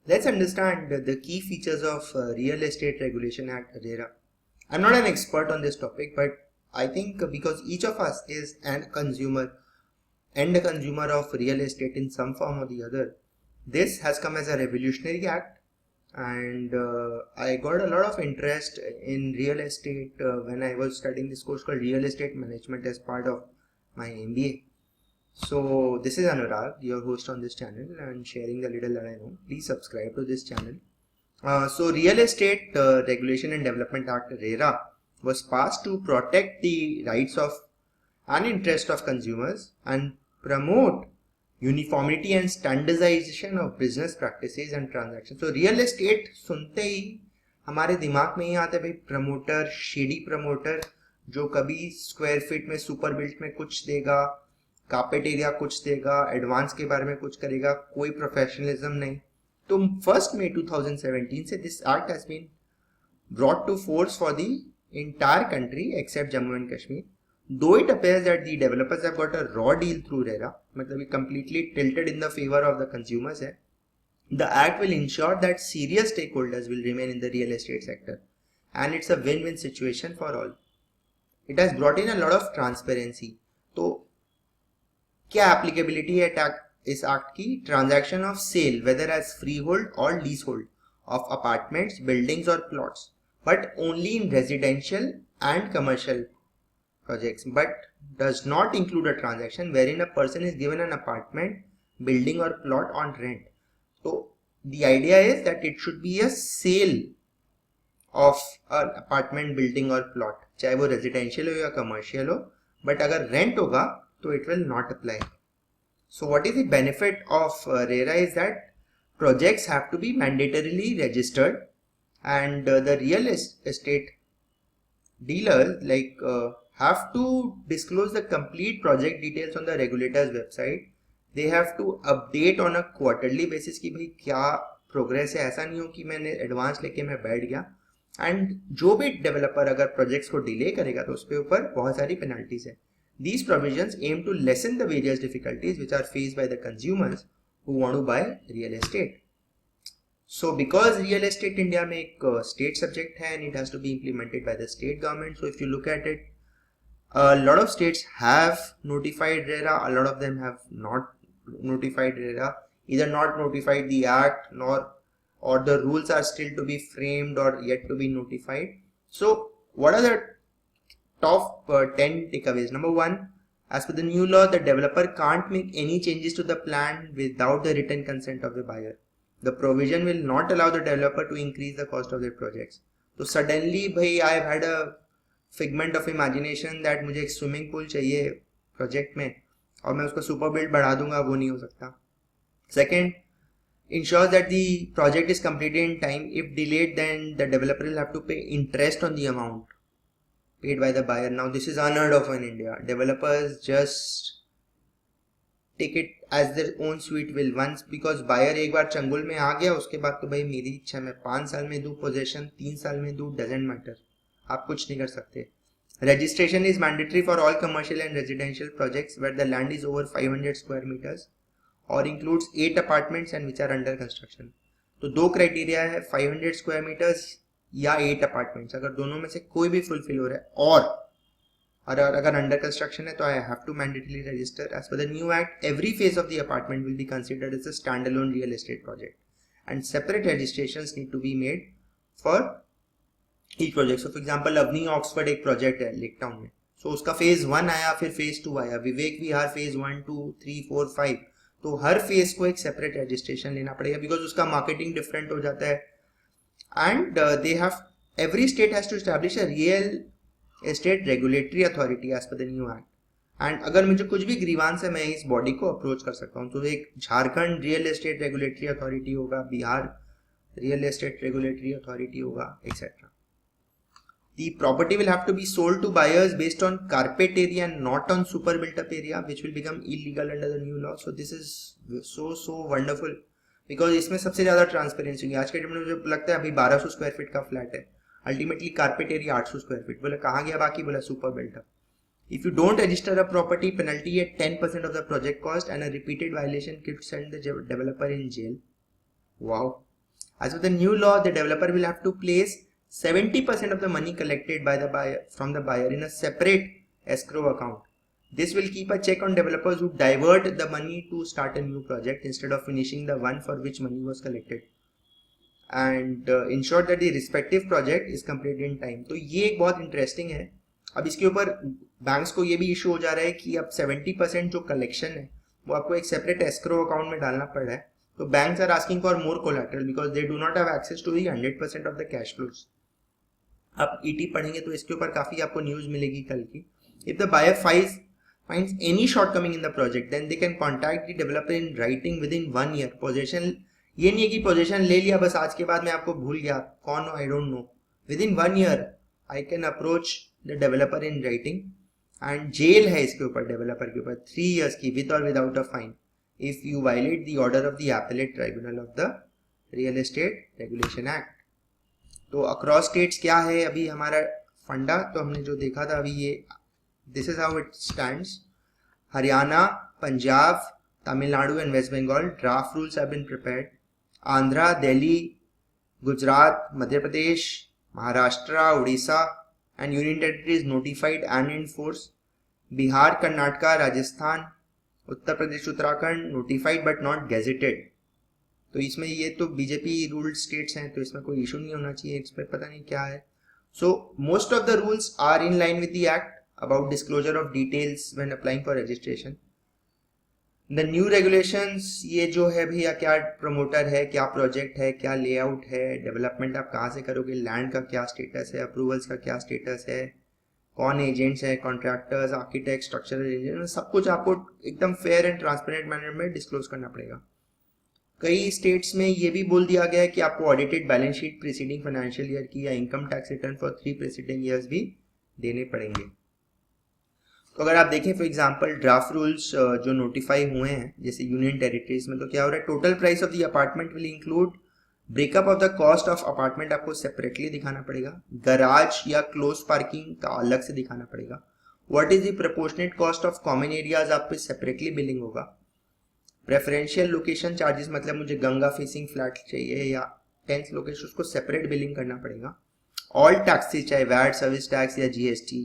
Let's understand the key features of Real Estate Regulation Act RERA. I'm not an expert on this topic, but I think because each of us is a consumer of real estate in some form or the other, this has come as a revolutionary act, and I got a lot of interest in real estate when I was studying this course called Real Estate Management as part of my MBA. So this is Anurag, your host on this channel, and sharing the little that I know. Please subscribe to this channel. So Real Estate Regulation and Development Act RERA was passed to protect the rights of and interest of consumers and promote uniformity and standardization of business practices and transactions. So real estate सुनते ही हमारे दिमाग में ही आता है भाई promoter, shady promoter जो कभी square feet में सुपर बिल्ट में कुछ देगा, कार्पेट एरिया कुछ देगा, एडवांस के बारे में कुछ करेगा, कोई प्रोफेशनलिज्म नहीं. तो 1 May 2017 से this act has been brought to force for the entire country except Jammu and Kashmir. Though it appears that the developers have got a raw deal through RERA, मतलब it completely tilted in the favor of the consumers है, the act will ensure that serious stakeholders will remain in the real estate sector, and it's a win-win situation for all. It has brought in a lot of transparency. तो क्या applicability है इस act की? Transaction of sale, whether as freehold or leasehold, of apartments, buildings or plots, but only in residential and commercial projects, but does not include a transaction wherein a person is given an apartment, building or plot on rent. So the idea is that it should be a sale of an apartment, building or plot, चाहे वो residential हो या commercial हो, but अगर rent होगा तो it will not apply. So what is the benefit of RERA is that projects have to be mandatorily registered, and the real estate dealers have to disclose the complete project details on the regulator's website. They have to update on a quarterly basis कि भाई क्या progress है. ऐसा नहीं हो कि मैंने advance लेके मैं बैठ गया. एंड जो भी डेवलपर अगर प्रोजेक्ट्स को डिले करेगा तो उसके ऊपर बहुत सारी पेनल्टीज है. These provisions aim to lessen the various difficulties which are faced by the consumers who want to buy real estate. So because real estate India में एक state subject है and it has to be implemented by the state government. So if you look at it, a lot of states have notified RERA, a lot of them have not notified RERA, either not notified the act or the rules are still to be framed or yet to be notified. So what are the top 10 takeaways? Number 1, as per the new law, the developer can't make any changes to the plan without the written consent of the buyer. The provision will not allow the developer to increase the cost of their projects. So suddenly bhai I have had a figment of imagination that मुझे एक swimming pool चाहिए project में और मैं उसका super build बढ़ा दूंगा, वो नहीं हो सकता. Second, ensures that the project is completed in time. If delayed, then the developer will have to pay interest on the amount paid by the buyer. Now this is unheard of in India. Developers just take it as their own sweet will once, because buyer एक बार चंगुल में आ गया उसके बाद तो भाई मेरी इच्छा मैं 5 साल में दूं पोजेशन, 3 साल में दूं, doesn't matter. आप कुछ नहीं कर सकते. Registration is mandatory for all commercial and residential projects where the land is over 500 square meters or includes 8 apartments and which are under construction. तो दो क्राइटेरिया है, 500 स्क्वायर मीटर्स या 8 अपार्टमेंट्स. अगर दोनों में से कोई भी फुलफिल हो रहा है और अगर अंडर कंस्ट्रक्शन है तो I have to mandatorily register. As per the new act, every phase of the apartment will be considered as a standalone real estate project and separate registrations need to be made for each project. So for example Avani Oxford एक project है लेक टाउन में, so उसका phase 1 आया, फिर phase 2 आया, Vivek Vihar phase 1 2 3 4 5. तो हर phase को एक सेपरेट रजिस्ट्रेशन लेना पड़ेगा बिकॉज उसका मार्केटिंग डिफरेंट हो जाता है. And they have, every state has to establish a real estate regulatory authority as per the new act. And अगर मुझे कुछ भी ग्रीवांस है मैं इस बॉडी को अप्रोच कर सकता हूँ. तो एक Jharkhand real estate regulatory authority होगा, Bihar real estate regulatory authority होगा, etcetera. The property will have to be sold to buyers based on carpet area and not on super built up area, which will become illegal under the new law. So this is so wonderful because इसमें सबसे ज़्यादा transparency होगी. आज के date में मुझे लगता है अभी 1200 स्क्वायर फीट का फ्लैट है, ultimately carpet area 800 square feet. बोला कहाँ गया बाकी? बोला super built up. If you don't register a property, penalty at 10% of the project cost and a repeated violation could send the developer in jail. Wow. As with the new law, the developer will have to place 70% of the money collected by the buyer from the buyer in a separate escrow account. This will keep a check on developers who divert the money to start a new project instead of finishing the one for which money was collected, and ensure that the respective project is completed in time. तो ये एक बहुत interesting है. अब इसके ऊपर banks को ये भी इशू हो जा रहा है कि अब 70% जो कलेक्शन है वो आपको एक सेपरेट एस्क्रो अकाउंट में डालना पड़ रहा है. तो banks are asking for more collateral because they do not have access to the 100% of the cash flows. आप ईटी पढ़ेंगे तो इसके ऊपर काफी आपको न्यूज मिलेगी कल की. If the buyer finds any shortcoming in the project, then they can contact the developer in writing within 1 year. Possession ये नहीं है कि पोजीशन ले लिया बस आज के बाद मैं आपको भूल गया कौन हो I don't know. Within 1 year I can approach the developer in writing and jail है इसके ऊपर डेवलपर के ऊपर 3 years की विद और without a fine if you violate the order of the appellate tribunal of the real estate regulation act. तो across states क्या है अभी हमारा फंडा, तो हमने जो देखा था अभी ये this is how it stands. Haryana, Punjab, Tamil Nadu and West Bengal draft rules have been prepared. Andhra, Delhi, Gujarat, Madhya Pradesh, Maharashtra, Orissa and union territories notified and in force. Bihar, Karnataka, Rajasthan, Uttar Pradesh, Uttarakhand notified but not gazetted. तो इसमें ये तो बीजेपी रूल्ड स्टेट्स हैं तो इसमें कोई इशू नहीं होना चाहिए. इस पर पता नहीं क्या है. So most of the rules are in line with the act about disclosure of details when applying for registration. The new regulations ये जो है भैया क्या प्रमोटर है, क्या प्रोजेक्ट है, क्या लेआउट है, डेवलपमेंट आप कहाँ से करोगे, लैंड का क्या स्टेटस है, अप्रूवल्स का क्या स्टेटस है, कौन एजेंट्स है, कॉन्ट्रैक्टर्स, आर्किटेक्ट, स्ट्रक्चरल इंजीनियर, सब कुछ आपको एकदम फेयर एंड ट्रांसपेरेंट मैनर में डिस्क्लोज करना पड़ेगा. कई स्टेट्स में ये भी बोल दिया गया है कि आपको audited balance sheet preceding financial year की या income tax return for 3 preceding years भी देने पड़ेंगे. तो अगर आप देखें फॉर एग्जांपल ड्राफ्ट रूल्स जो नोटिफाई हुए हैं जैसे यूनियन टेरिटरीज में, तो क्या हो रहा है, total price of the apartment will include breakup of the cost of apartment आपको सेपरेटली दिखाना पड़ेगा. गराज या क्लोज पार्किंग का अलग से दिखाना पड़ेगा. What is the proportionate cost of common areas आप पे सेपरेटली बिलिंग होगा. प्रेफरेंशियल लोकेशन चार्जेस मतलब मुझे गंगा फेसिंग फ्लैट चाहिए या 10th लोकेशन उसको सेपरेट बिलिंग करना पड़ेगा. ऑल टैक्सेस चाहे वैट, सर्विस टैक्स या GST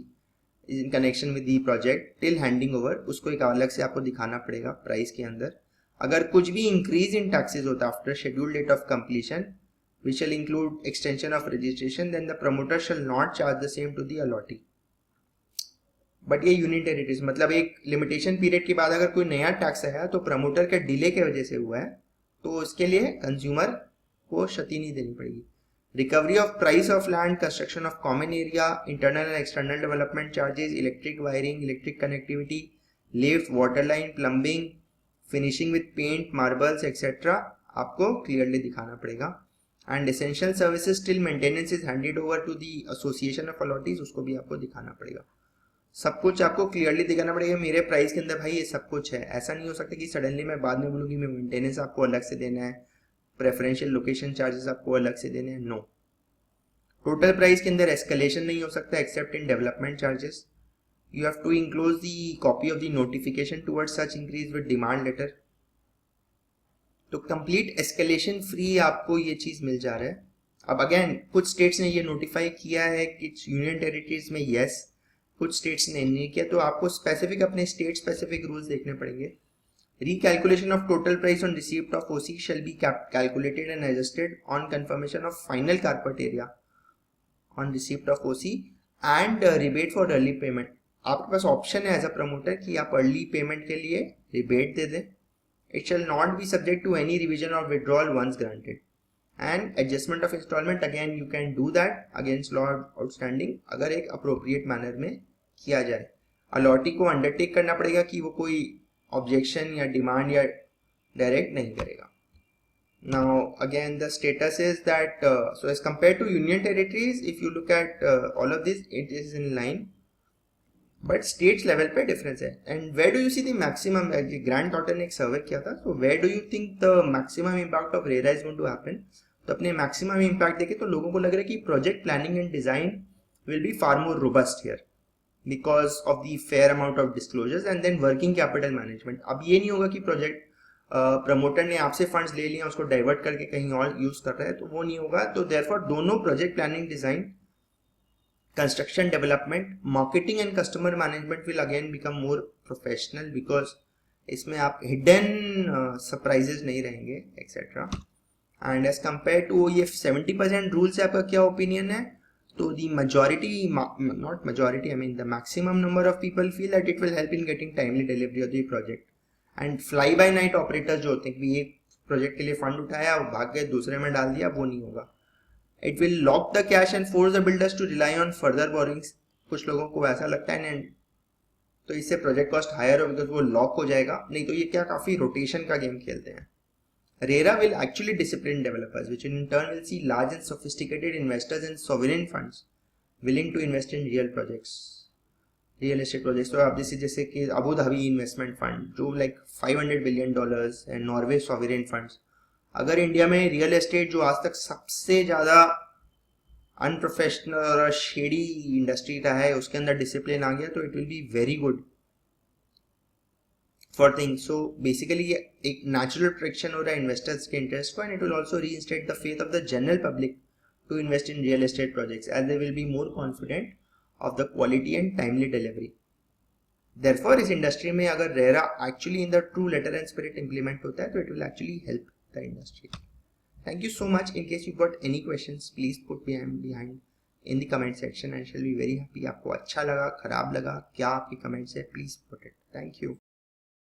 in connection with the project till handing over उसको एक अलग से आपको दिखाना पड़ेगा प्राइस के अंदर. अगर कुछ भी इंक्रीज इन टैक्सेस होता है after schedule date of completion which shall include extension of registration then the promoter shall not charge the same to the allottee. But ये यूनियन टेरिटरीज मतलब एक लिमिटेशन पीरियड के बाद अगर कोई नया टैक्स आया तो प्रमोटर के डिले की वजह से हुआ है तो उसके लिए कंज्यूमर को क्षति नहीं देनी पड़ेगी. Recovery of price of land, construction of common area, internal and external development charges, electric wiring, electric connectivity, lift, water line, plumbing, finishing with paint, marbles, etc. आपको clearly दिखाना पड़ेगा. And essential services till maintenance is handed over to the association of allottees, उसको भी आपको दिखाना पड़ेगा. सब कुछ आपको क्लियरली दिखाना पड़ेगा. मेरे प्राइस के अंदर भाई ये सब कुछ है. ऐसा नहीं हो सकता कि सडनली मैं बाद में बोलूँगी मैं मेंटेनेंस आपको अलग से देना है, प्रेफरेंशियल लोकेशन चार्जेस आपको अलग से देने हैं. नो. टोटल प्राइस के अंदर एस्केलेशन नहीं हो सकता except in development charges. You have to enclose the copy of the notification towards such increase with demand letter. तो कंप्लीट एस्केलेशन फ्री आपको ये चीज मिल जा रहा है. अब अगेन कुछ स्टेट्स ने ये नोटिफाई किया है कि यूनियन टेरिटरीज में यस, कुछ स्टेट्स ने नहीं किया. तो आपको स्पेसिफिक अपने स्टेट स्पेसिफिक रूल्स देखने पड़ेंगे. Recalculation of total price on receipt of OC shall be calculated and adjusted on confirmation of final carpet area on receipt of OC and rebate for early payment. आपके पास option है as a promoter कि आप early payment के लिए rebate दे दें. It shall not be subject to any revision or withdrawal once granted. And adjustment of installment again you can do that against law outstanding अगर एक appropriate manner में किया जाए. अलॉटी को अंडरटेक करना पड़ेगा कि वो कोई ऑब्जेक्शन या डिमांड या डायरेक्ट नहीं करेगा. Now again the status is that so as compared to union territories if you look at all of this it is in line but states level पे difference है. And where do you see the maximum? Grant Thornton ने एक सर्वे किया था. So where do you think the maximum impact of RERA is going to happen? तो अपने maximum impact देखे तो लोगों को लग रहा है कि project planning and design will be far more robust here because of the fair amount of disclosures and then working capital management. अब ये नहीं होगा कि project प्रमोटर ने आपसे फंड्स ले लिया, उसको डाइवर्ट करके कहीं और यूज कर रहा है, तो वो नहीं होगा. तो देयरफॉर दोनों project planning, design, construction development, marketing and customer management will again become more professional because इसमें आप hidden surprises नहीं रहेंगे etc. and as compared to ये 70% रूल से आपका क्या ओपिनियन है? तो the majority, not majority, I mean the maximum number of people feel that it will help in getting timely delivery of the project. and fly by night operators जो होते हैं कि एक प्रोजेक्ट के लिए फंड उठाया और भाग गए दूसरे में डाल दिया, वो नहीं होगा. It will lock the cash and force the builders to rely on further borrowings. कुछ लोगों को ऐसा लगता है ना, तो इससे प्रोजेक्ट कॉस्ट हायर हो बिकॉज वो लॉक हो जाएगा. नहीं तो ये क्या काफी रोटेशन का गेम खेलते हैं. RERA will actually discipline developers, which in turn will see large and sophisticated investors and sovereign funds willing to invest in real projects, real estate projects. तो आप जैसे कि अबू धाबी इन्वेस्टमेंट फंड जो like $500 billion and Norway sovereign funds. अगर India में real estate जो आज तक सबसे ज्यादा अनप्रोफेशनल और शेडी इंडस्ट्री रहा है उसके अंदर डिसिप्लिन आ गया, तो it will be very good for things. So basically ये एक नेचुरल प्रोटेक्शन हो रहा है इन्वेस्टर्स के इंटरेस्ट को, and it will also reinstate the faith of the general public to invest in real estate projects as they will be more confident of the quality and timely delivery. Therefore इस industry में अगर RERA actually in the true letter and spirit implement होता है तो it will actually help the industry. Thank you so much. In case you got any questions, please put behind in the comment section. I shall be very happy. आपको अच्छा लगा, खराब लगा, क्या आपके comments है, please put it. Thank you.